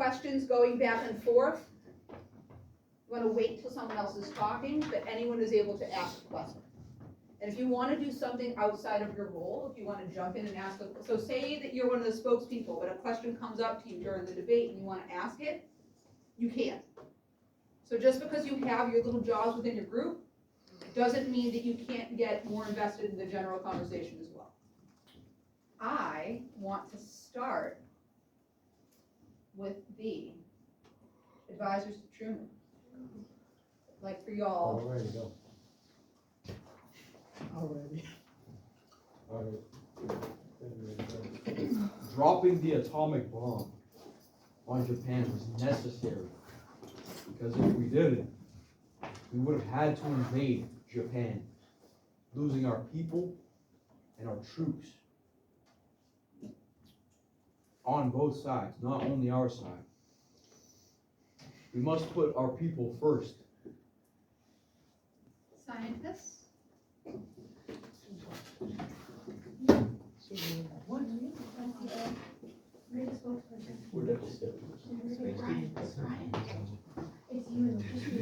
questions going back and forth, you wanna wait till someone else is talking, but anyone is able to ask a question. And if you wanna do something outside of your role, if you wanna jump in and ask, so say that you're one of the spokespeople, but a question comes up to you during the debate and you wanna ask it, you can. So just because you have your little jobs within your group, doesn't mean that you can't get more invested in the general conversation as well. I want to start with the advisors to Truman. Like for y'all. Alrighty, go. Already. Alright. Dropping the atomic bomb on Japan was necessary, because if we didn't, we would have had to invade Japan, losing our people and our troops on both sides, not only our side. We must put our people first. Scientists?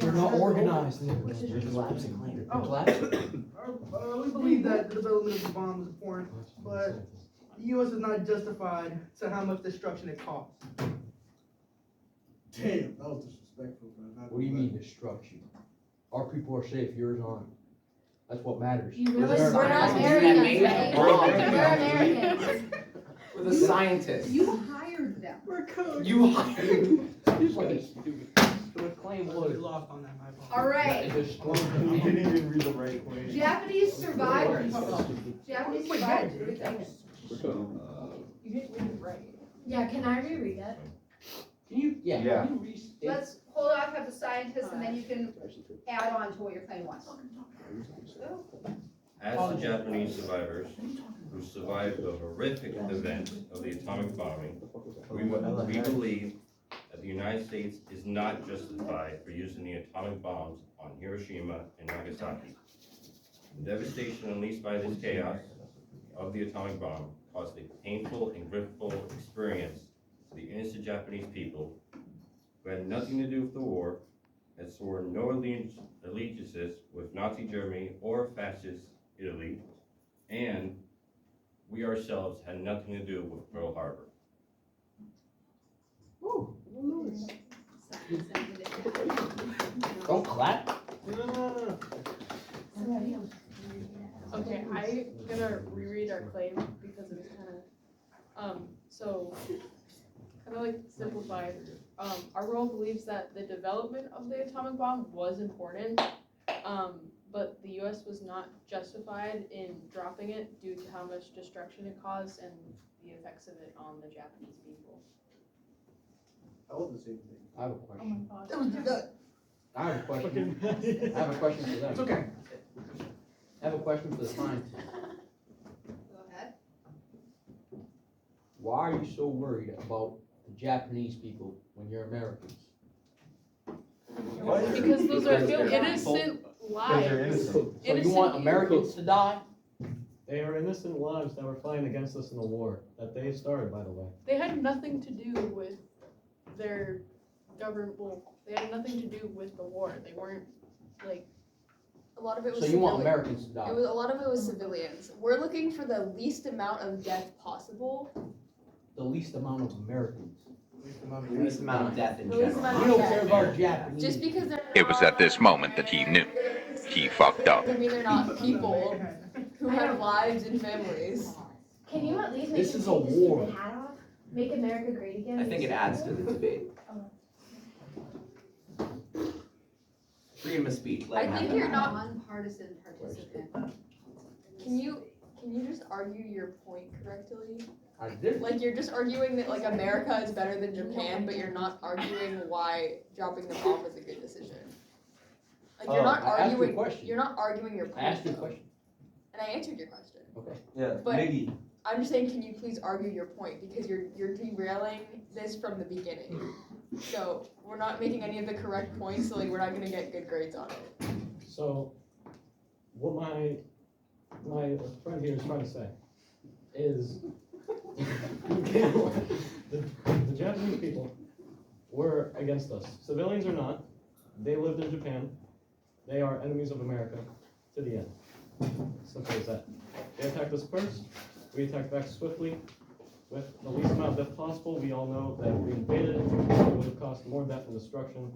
We're not organized. You're collapsing later. Oh. Collapsing. We believe that the development of the bomb was important, but the U.S. is not justified to how much destruction it caused. Damn, that was disrespectful, man. What do you mean destruction? Our people are safe, yours aren't. That's what matters. You realize Is there- we're not Americans Americans, that right? made the bomb. We're Americans. We're the scientists. You hired them. We're cooked. You hired. The claim We was. lost on that, my fault. All right, You didn't even read the right equation. Japanese survivors. Japanese Wait, survivors. yeah. What do you think? You didn't read it right. Yeah, can I reread it? Can you, yeah, Yeah. can you restate? Let's hold off, have the scientists, and then you can add on to what your claim was. As the Japanese survivors who survived the horrific event of the atomic bombing, we believe that the United States is not justified for using the atomic bombs on Hiroshima and Nagasaki. The devastation unleashed by this chaos of the atomic bomb caused a painful and grateful experience to the innocent Japanese people who had nothing to do with the war, had sworn no allegiances with Nazi Germany or fascist Italy, and we ourselves had nothing to do with Pearl Harbor. Don't clap. Okay, I'm gonna reread our claim because it's so kind of like simplified. Our role believes that the development of the atomic bomb was important, but the U.S. was not justified in dropping it due to how much destruction it caused and the effects of it on the Japanese people. That was the same thing. I have a Oh question. my gosh. That was good. I have a question. I have a question for them. It's okay. I have a question for the scientists. Go ahead. Why are you so worried about the Japanese people when you're Americans? Because those are Because they're innocent lives. So you Innocent want people. Americans to die? They are innocent lives that were fighting against us in the war, that they started, by the way. They had nothing to do with their government, well, they had nothing to do with the war. They weren't, like, A lot of it was So you want civilian. Americans to die? A lot of it was civilians. We're looking for the least amount of death possible. The least amount of Americans. Least amount of death in The least general. amount We of don't care death. about Japanese. Just because they're It was at this moment that he knew. He fucked up. doesn't mean they're not people who have lives and families. Can you at least make This them is a take the war. stupid hat off? Make America great again? I think it adds to the debate. Freedom of speech. Let I him have think that. you're not. Nonpartisan participant. Can you just argue your point correctly? I did. Like you're just arguing that like America is better than Japan, but you're not arguing why dropping the bomb was a good decision. Like you're not I asked you a arguing. question. You're not arguing your I point. asked you a though. question. And I answered your question. Okay. Yeah, But- Miggy. I'm just saying, can you please argue your point because you're derailing this from the beginning. So we're not making any of the correct points, so like we're not gonna get good grades on it. So, what my friend here is trying to say is, the Japanese people were against us. Civilians are not. They lived in Japan. They are enemies of America to the end. Simple as that. They attacked us first. We attacked back swiftly with the least amount of death possible. We all know that if we invaded, it would have caused more death and destruction.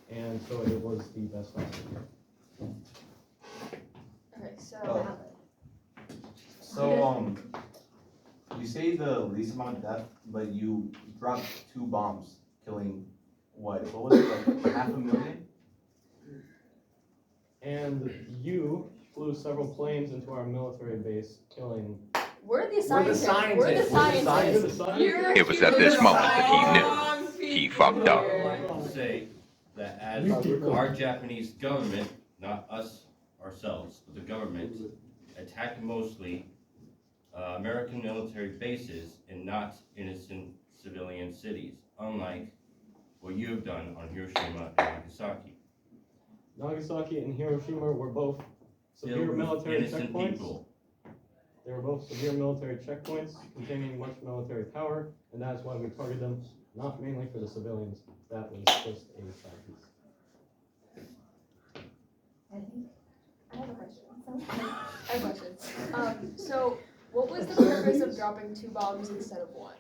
And so it was the best option. Okay, so, So, you say the least amount of death, but you dropped 2 bombs, killing what? What was it, like 500,000? And you flew several planes into our military base, killing. we're the scientists. scientists. We're the scientists. You're the scientist? You're It was at this the moment that he wrong knew he people fucked up. here. I would say that as our Japanese government, not us ourselves, but the government, attacked mostly American military bases and not innocent civilian cities, unlike what you have done on Hiroshima and Nagasaki. Nagasaki and Hiroshima were both severe Filled with military innocent checkpoints. people. They were both severe military checkpoints containing much military power, and that's why we targeted them, not mainly for the civilians. That was just a side piece. I have a question. I have questions. So what was the purpose of dropping 2 bombs instead of 1?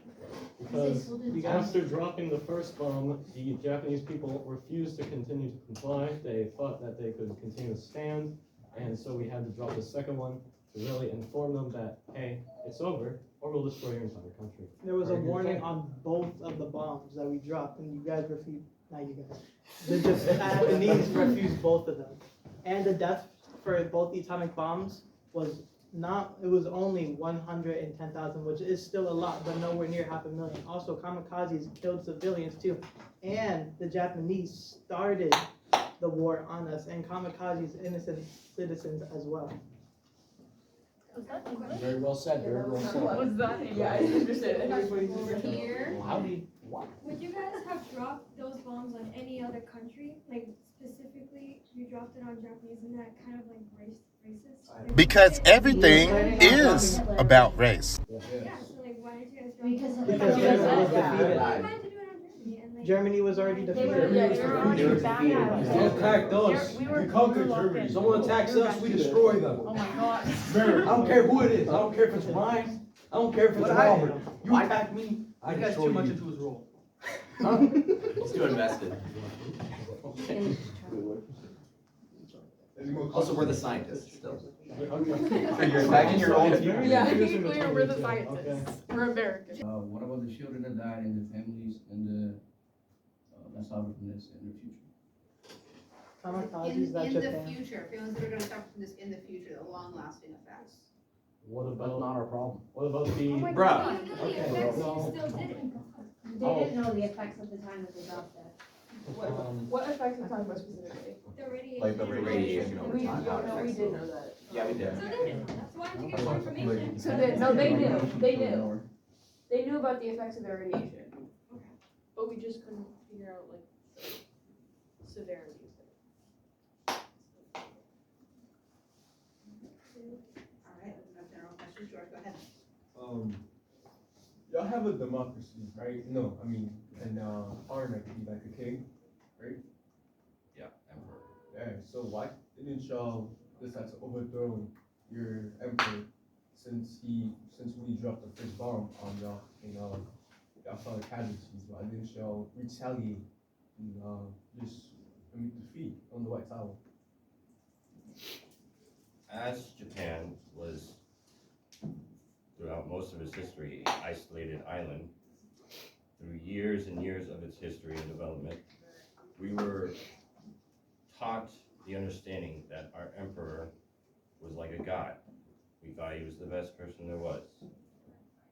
Because after dropping the first bomb, the Japanese people refused to continue to comply. They thought that they could continue to stand, and so we had to drop the second one to really inform them that, hey, it's over, or we'll destroy your entire country. There was a Or your warning country. on both of the bombs that we dropped, and you guys refused, not you guys. The Japanese refused both of them. And the death for both the atomic bombs was not, it was only 110,000, which is still a lot, but nowhere near 500,000. Also, kamikazes killed civilians too. And the Japanese started the war on us, and kamikazes innocent citizens as well. Very well said, very well said. What was that? Yeah, I understood. Everybody's Here, Howdy, what? would you guys have dropped those bombs on any other country? Like specifically, you dropped it on Japanese, and that kind of like racist? Like, Because why did- everything is about race. Yeah, so like why did you guys drop Because it? Because Germany was defeated. You wanted to do it on Germany, and like. Germany was already They defeated. were, Yeah, they they were were already defeated. back They out. attacked us. We conquered Germany. Someone attacks us, we destroy them. Oh my god. I don't care who it is, I don't care if it's mine, I don't care if it's But I- Robert. You attack me, I You guys destroy too much you. into his role. Huh? He's too invested. Also, we're the scientists still. Okay. You're attacking your own people. Yeah, To be Confusing clear, we're the between the two. scientists. We're American. What about the children that died and the families and the, that's how from this in the future? Kamikazes, that's In the Japan. future, feelings that are gonna suffer from this in the future, the long-lasting effects. What That's about, not our problem. what about Oh my the, Bruh. God, you know the Okay, effects, well, you still didn't. They didn't know the effects at the time that they dropped it. What effects are you talking about specifically? The radiation. Like the radiation over We, time. how it no, we affects did them. know that. Yeah, we did. So they didn't know that, so why did you get more information? So they, no, they knew. They knew about the effects of the radiation. But we just couldn't figure out like the severity of it. All right, no general questions, George, go ahead. Y'all have a democracy, right? No, I mean, an monarchy, like a king, right? Yeah, emperor. Yeah, so why didn't y'all decide to overthrow your emperor since we dropped the first bomb on y'all and y'all saw the casualties? Why didn't y'all retaliate and defeat on the White Tower? As Japan was, throughout most of its history, an isolated island, through years and years of its history and development, we were taught the understanding that our emperor was like a god. We thought he was the best person there was,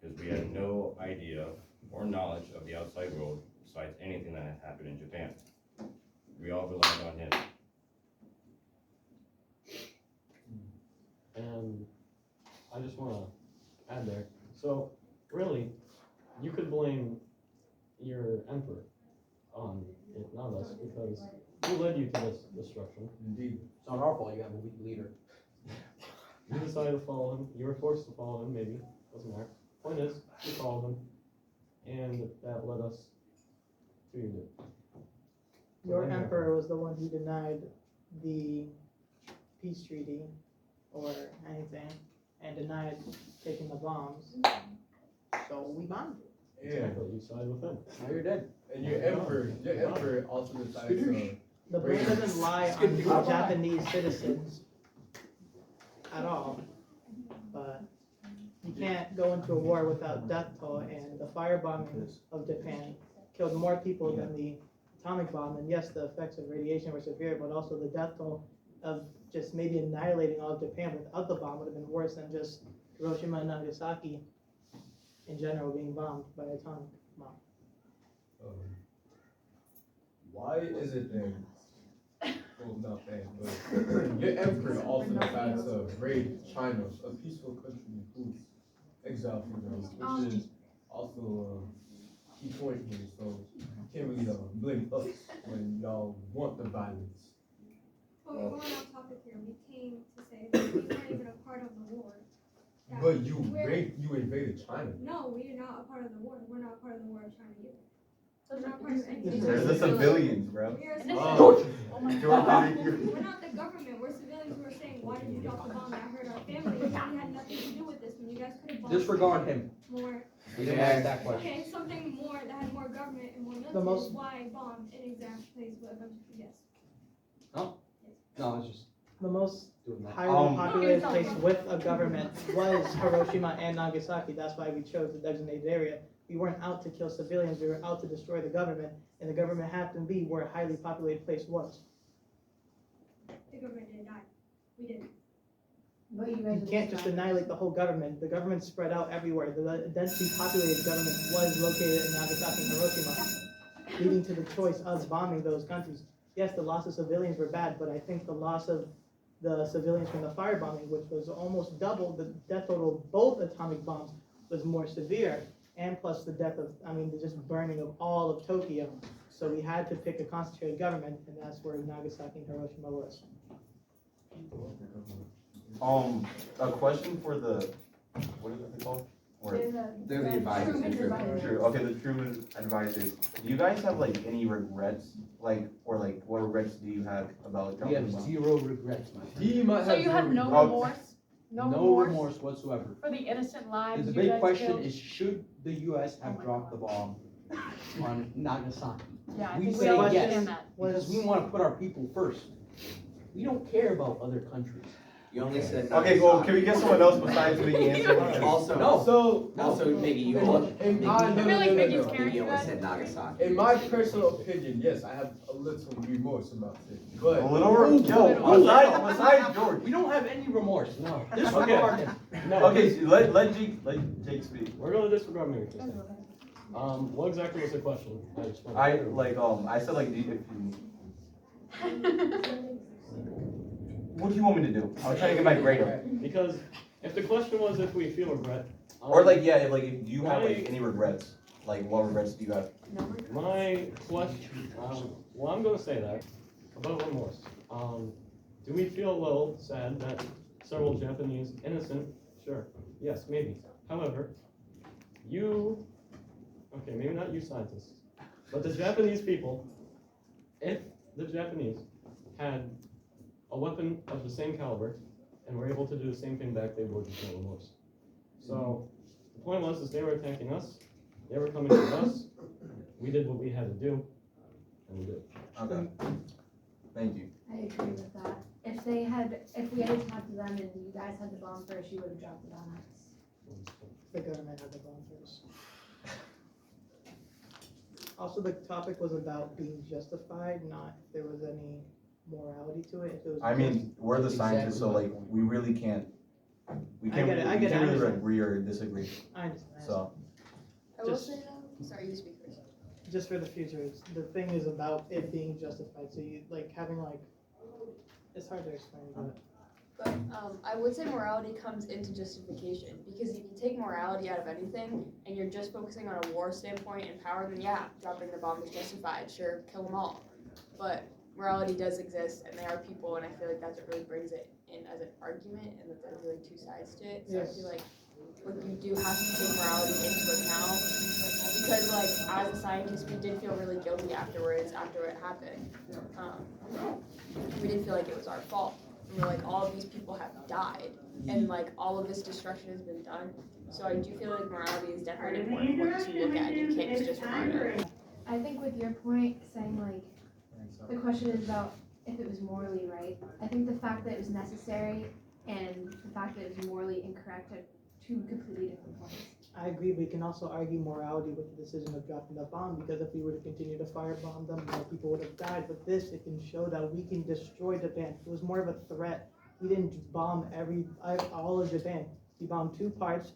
because we had no idea or knowledge of the outside world besides anything that had happened in Japan. We all relied on him. and I just wanna add there, so really, you could blame your emperor on it, not us, because he led you to this destruction. Indeed. It's not our fault, you have a weak leader. You decided to follow him, you were forced to follow him, maybe, doesn't matter. Point is, you followed him, and that led us after you did. Your emperor was the one who denied the peace treaty or anything, and denied taking the bombs. So we bombed it. Yeah, Exactly, you side with them. Now you're dead. and your emperor also decides to. The blame doesn't lie on the Japanese citizens at all. But you can't go into a war without death toll, and the firebombing of Japan killed more people than the atomic bomb. And yes, the effects of radiation were severe, but also the death toll of just maybe annihilating all of Japan without the bomb would have been worse than just Hiroshima and Nagasaki in general being bombed by atomic bomb. Why is it then? Well, not bad, but your emperor also decides to raid China, a peaceful country who's exiled from them, which is also a key point here. So you can't really blame us when y'all want the violence. But we're going off topic here. We came to say that we weren't even a part of the war. That But you we're- invaded China. No, we are not a part of the war. We're not a part of the war of China either. We're not part of anything. There's the civilians, bro. We are George, We're not the government. We're civilians who are saying, why did you drop the bomb that hurt our families? We had nothing to do with this when you guys could have bombed Disregard him. more. He didn't ask that question. Okay, something more that had more government and more The military. most- Why bomb an exact place with a bunch of yes. No, it's just The most doing that. highly populated place with a government was Hiroshima and Nagasaki. That's why we chose the designated area. We weren't out to kill civilians, we were out to destroy the government, and the government happened to be where a highly populated place was. The government didn't die. We did. But you guys You can't just annihilate the whole government. The government spread out everywhere. The densely populated government was located in Nagasaki and Hiroshima, leading to the choice of bombing those countries. Yes, the loss of civilians were bad, but I think the loss of the civilians from the firebombing, which was almost double the death total of both atomic bombs, was more severe. And plus the death of, the just burning of all of Tokyo. So we had to pick a concentrated government, and that's where Nagasaki and Hiroshima was. A question for the, what is it called? Or, They're the advisors. Truman advisors. True, okay, the Truman advisors. Do you guys have like any regrets? Or what regrets do you have about We dropping have the bomb? zero regrets, my friend. He might So have you have no Oh. remorse? No No remorse remorse whatsoever. for the innocent lives The you big guys question killed? is, should the US have dropped the bomb on Nagasaki? Yeah, I We think we say all yes, understand that. because we wanna put our people first. We don't care about other countries. You only said. Okay, well, can we get someone else besides me answer? Also, No. So, also, Miggy, you only, I feel like Mickey's carrying Miggy you only guys. said Nagasaki. in my personal opinion, yes, I have a little remorse about it. But A little, besides George. We don't have any remorse, no. Disregard him. No, Okay, so let Jake speak. we're gonna disregard me for a second. What exactly was the question? I just wanted I said like, what do you want me to do? I was trying to get my grade up. Because if the question was if we feel regret. Or if you have any regrets, what regrets do you have? My question, well, I'm gonna say that about remorse. Do we feel a little sad that several Japanese innocent? Sure, yes, maybe. However, okay, maybe not you scientists, but the Japanese people, if the Japanese had a weapon of the same caliber and were able to do the same thing back, they would feel remorse. So the point was, is they were attacking us, they were coming to us, we did what we had to do, and we did. Okay. Thank you. I agree with that. If we had attacked them and you guys had the bomb first, you would have dropped it on us. The government had the bomb first. Also, the topic was about being justified, not if there was any morality to it. If it was We're the scientists, so we really can't. We can't I really understand. agree or disagree. I understand. So. I will Just- say though, sorry, you speak first. Just for the future, the thing is about it being justified. So you having it's hard to explain, but But I would say morality comes into justification, because if you take morality out of anything and you're just focusing on a war standpoint and power, then yeah, dropping the bomb is justified. Sure, kill them all. But morality does exist, and there are people, and I feel like that's what really brings it in as an argument, and that there's really two sides to it. So Yes. I feel like like you do have to take morality into account. Because like as a scientist, we did feel really guilty afterwards, after it happened. We didn't feel like it was our fault. And we're like, all of these people have died, and like all of this destruction has been done. So I do feel like morality is definitely an important point to look at. You can't just disregard it. I think with your point, saying like, the question is about if it was morally right. I think the fact that it was necessary and the fact that it was morally incorrect are two completely different points. I agree, we can also argue morality with the decision of dropping the bomb, because if we were to continue to firebomb them, more people would have died. But this, it can show that we can destroy Japan. It was more of a threat. We didn't bomb all of Japan. We bombed 2 parts.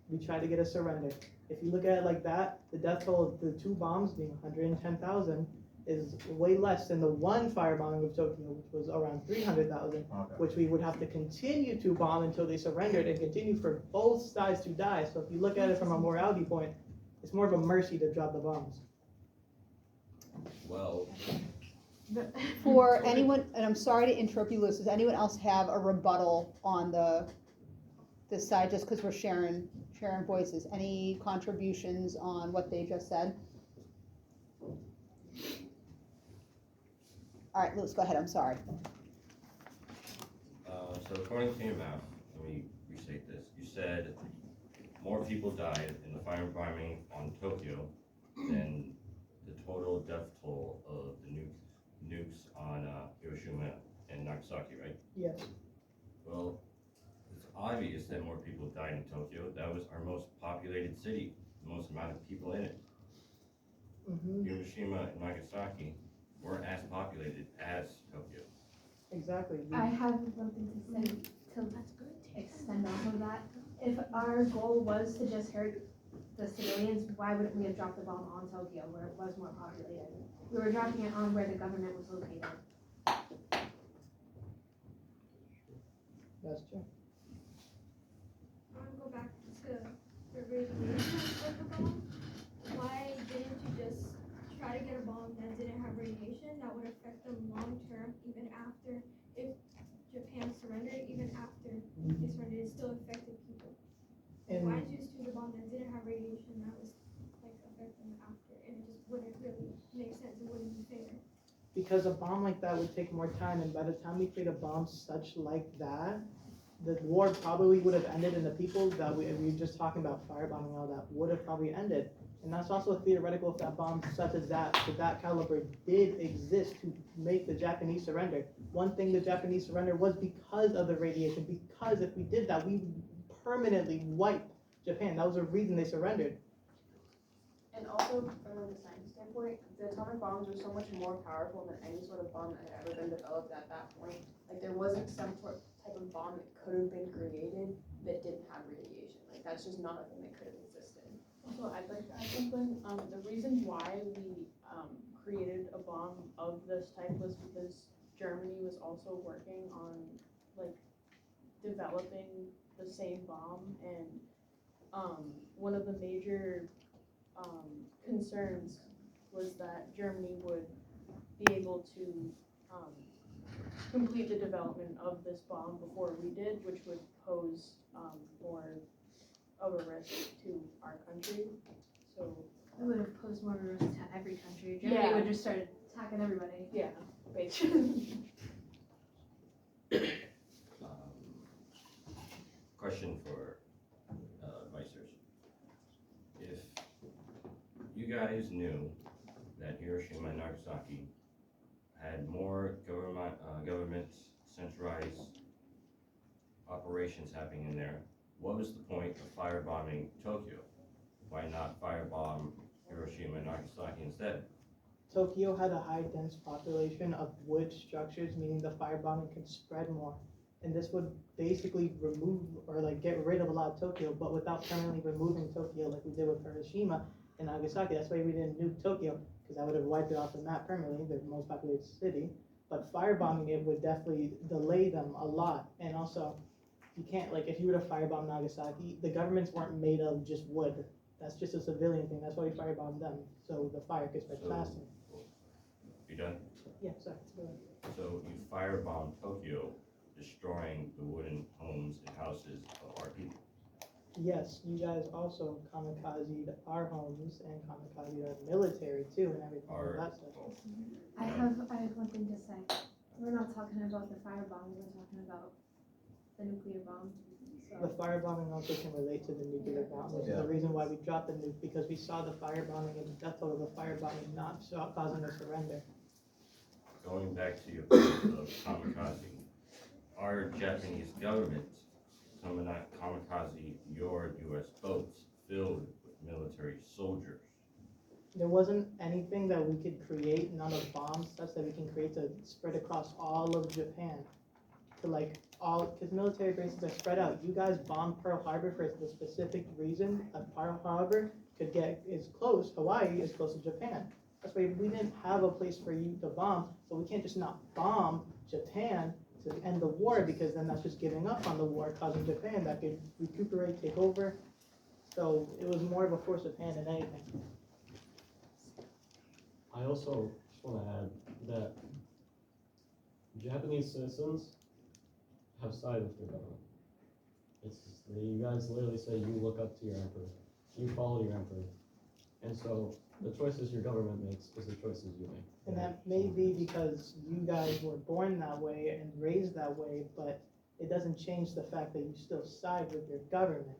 We tried to get a surrender. If you look at it like that, the death toll of the 2 bombs being 110,000 is way less than the 1 firebombing of Tokyo, which was around 300,000, which we would have to continue to bomb until they surrendered and continue for both sides to die. So if you look at it from a morality point, it's more of a mercy to drop the bombs. Well, For anyone, and I'm sorry to interrupt you, Liz, does anyone else have a rebuttal on this side, just because we're sharing voices? Any contributions on what they just said? All right, Lewis, go ahead, I'm sorry. so according to your math, let me restate this. You said more people died in the firebombing on Tokyo than the total death toll of the nukes on Hiroshima and Nagasaki, right? Yes. Well, it's obvious that more people died in Tokyo. That was our most populated city, the most amount of people in it. Hiroshima and Nagasaki weren't as populated as Tokyo. Exactly. I have something to say to extend off of that. If our goal was to just hurt the civilians, why wouldn't we have dropped the bomb on Tokyo where it was more populated? We were dropping it on where the government was located. That's true. I want to go back to the radiation of the bomb. Why didn't you just try to get a bomb that didn't have radiation that would affect them long term, even after, if Japan surrendered, even after they surrendered, it still affected people? And why did you just choose a bomb that didn't have radiation that was like affect them after, and it just wouldn't really make sense, it wouldn't be fair? because a bomb like that would take more time, and by the time we create a bomb such like that, the war probably would have ended, and the people that we were just talking about, firebombing and all that, would have probably ended. And that's also theoretical if that bomb such as that, to that caliber, did exist to make the Japanese surrender. One thing the Japanese surrender was because of the radiation, because if we did that, we would permanently wipe Japan. That was the reason they surrendered. And also, from like a science standpoint, the atomic bombs were so much more powerful than any sort of bomb that had ever been developed at that point. Like, there wasn't some type of bomb that could have been created that didn't have radiation. Like, that's just not a thing that could have existed. Also, I'd like to add something. The reason why we created a bomb of this type was because Germany was also working on like developing the same bomb, and one of the major concerns was that Germany would be able to complete the development of this bomb before we did, which would pose more of a risk to our country. So it would have posed more of a risk to every country. Germany would just start attacking everybody. Yeah, basically. Question for advisors. If you guys knew that Hiroshima and Nagasaki had more government centralized operations happening in there, what was the point of firebombing Tokyo? Why not firebomb Hiroshima and Nagasaki instead? Tokyo had a high dense population of wood structures, meaning the firebombing could spread more. And this would basically remove or like get rid of a lot of Tokyo, but without permanently removing Tokyo like we did with Hiroshima and Nagasaki. That's why we didn't nuke Tokyo, because that would have wiped it off the map permanently, the most populated city. But firebombing it would definitely delay them a lot. And also, you can't, like, if you were to firebomb Nagasaki, the governments weren't made of just wood. That's just a civilian thing. That's why we firebombed them, so the fire could spread faster. You done? Yeah, sorry. So you firebombed Tokyo, destroying the wooden homes and houses of our people. yes, you guys also kamikazed our homes and kamikazed our military too and everything like that stuff. I have one thing to say. We're not talking about the firebombing, we're talking about the nuclear bomb. The firebombing also can relate to the nuclear bomb, which is Yeah. the reason why we dropped the nuke, because we saw the firebombing and the death toll of the firebombing not causing a surrender. Going back to your point of kamikaze, our Japanese government kamikaze your US boats filled with military soldiers. There wasn't anything that we could create, none of bomb stuff that we can create to spread across all of Japan. To like because military bases are spread out. You guys bombed Pearl Harbor for the specific reason that Pearl Harbor is close, Hawaii is close to Japan. That's why we didn't have a place for you to bomb, so we can't just not bomb Japan to end the war, because then that's just giving up on the war, causing Japan that could recuperate, take over. So it was more of a force of hand than anything. I also just want to add that Japanese citizens have sided with their government. You guys literally say you look up to your emperor, you follow your emperor, and so the choices your government makes is the choices you make. And that may be because you guys were born that way and raised that way, but it doesn't change the fact that you still side with your government.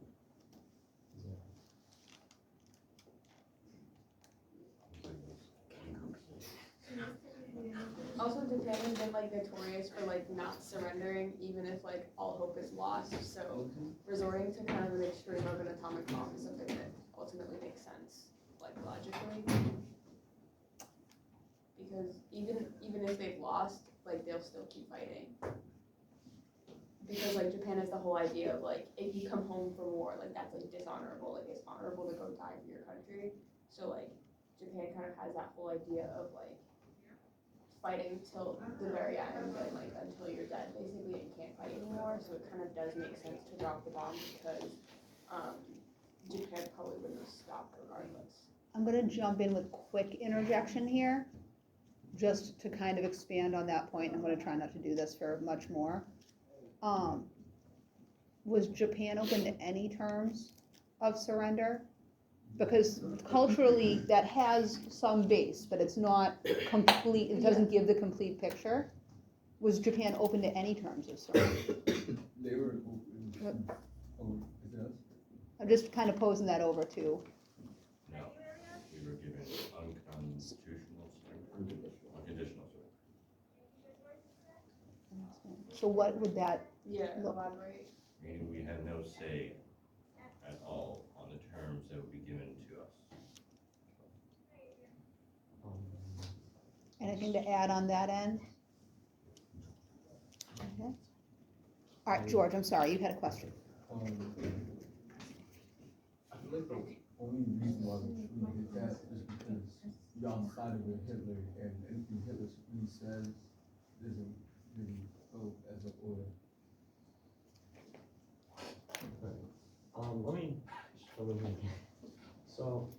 Also, Japan has been like notorious for like not surrendering, even if like all hope is lost. So resorting to kind of an extreme of an atomic bomb is something that ultimately makes sense, like logically. Because even if they've lost, like they'll still keep fighting. Because like Japan has the whole idea of like if you come home from war, like that's like dishonorable. Like it's honorable to go die for your country. So like Japan kind of has that whole idea of like fighting till the very end and like until you're dead basically and can't fight anymore. So it kind of does make sense to drop the bomb because Japan probably wouldn't have stopped regardless. I'm gonna jump in with quick interjection here, just to kind of expand on that point. I'm gonna try not to do this for much more. Was Japan open to any terms of surrender? Because culturally, that has some base, but it's not complete, it doesn't give the complete picture. Was Japan open to any terms of surrender? They were open. Oh, is it us? I'm just kind of posing that over to. No, we were given unconstitutional surrender, unconditional surrender. So what would that? Yeah, elaborate. Meaning we had no say at all on the terms that would be given to us. Anything to add on that end? Okay. All right, George, I'm sorry, you had a question. I feel like the only reason why we truly did that is because y'all sided with Hitler, and anything Hitler really says isn't really felt as an order. Let me show you again. So,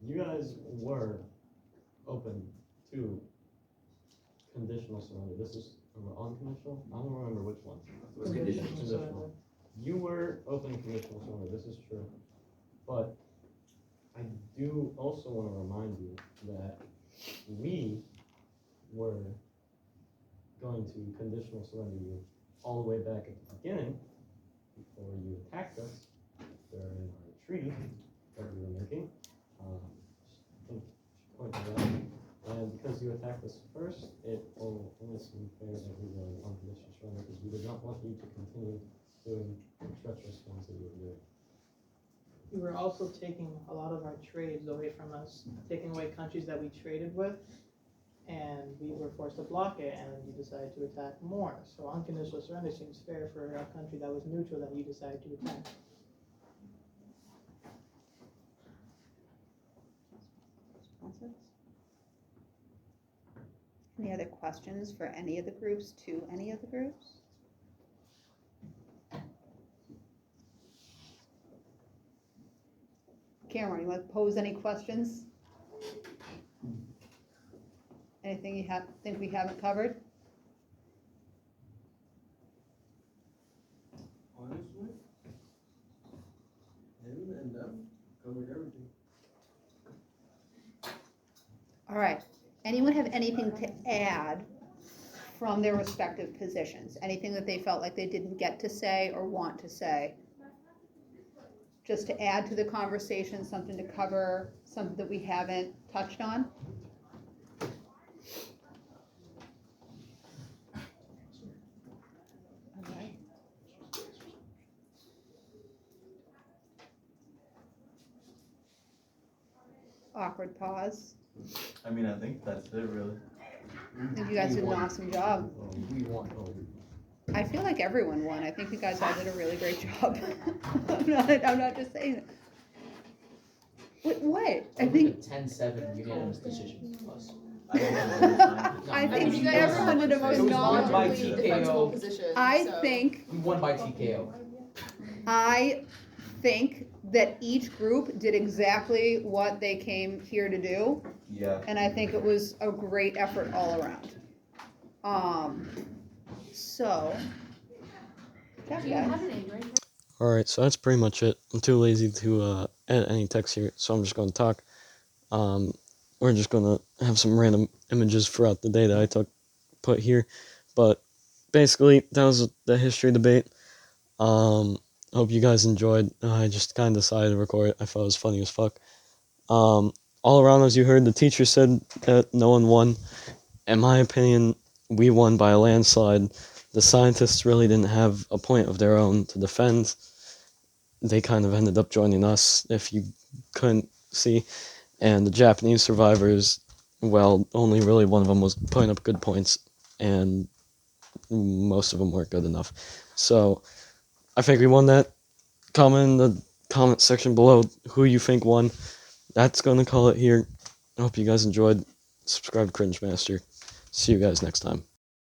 you guys were open to conditional surrender. This is unconditional? I don't remember which one. It was conditional. Conditional. You were open to conditional surrender, this is true. But I do also want to remind you that we were going to conditional surrender you all the way back at the beginning, before you attacked us during our treaty that we were making. Point to that. And because you attacked us first, it will only seem fair that we were on conditional surrender, because we did not want you to continue doing treacherous things that you were doing. You were also taking a lot of our trades away from us, taking away countries that we traded with, and we were forced to block it, and you decided to attack more. So unconditional surrender seems fair for a country that was neutral that you decided to attack. Any other questions for any of the groups, to any of the groups? Cameron, you want to pose any questions? Anything you think we haven't covered? Honestly, Anyone have anything to add from their respective positions? Anything that they felt like they didn't get to say or want to say? Just to add to the conversation, something to cover, something that we haven't touched on? Okay. Awkward pause. I mean, I think that's it, really. I think you guys did an awesome job. We won. I feel like everyone won. I think you guys all did a really great job. I'm not just saying that. What? I think. 10-7 unanimous decision plus. I think you guys everyone did a most It was won by knowledgeably defensible TKO. position, I so. think We won by TKO. I think that each group did exactly what they came here to do, Yeah. and I think it was a great effort all around. So, Jeff, Do you guys. have an age range? Alright, so that's pretty much it. I'm too lazy to edit any text here, so I'm just going to talk. We're just going to have some random images throughout the day that I put here. But basically, that was the history debate. Hope you guys enjoyed. I just kind of decided to record it. I thought it was funny as fuck. All around, as you heard, the teacher said that no one won. In my opinion, we won by a landslide. The scientists really didn't have a point of their own to defend. They kind of ended up joining us, if you couldn't see. And the Japanese survivors, well, only really one of them was putting up good points, and most of them weren't good enough. So, I think we won that. Comment in the comment section below who you think won. That's going to call it here. I hope you guys enjoyed. Subscribe to Cringe Master. See you guys next time.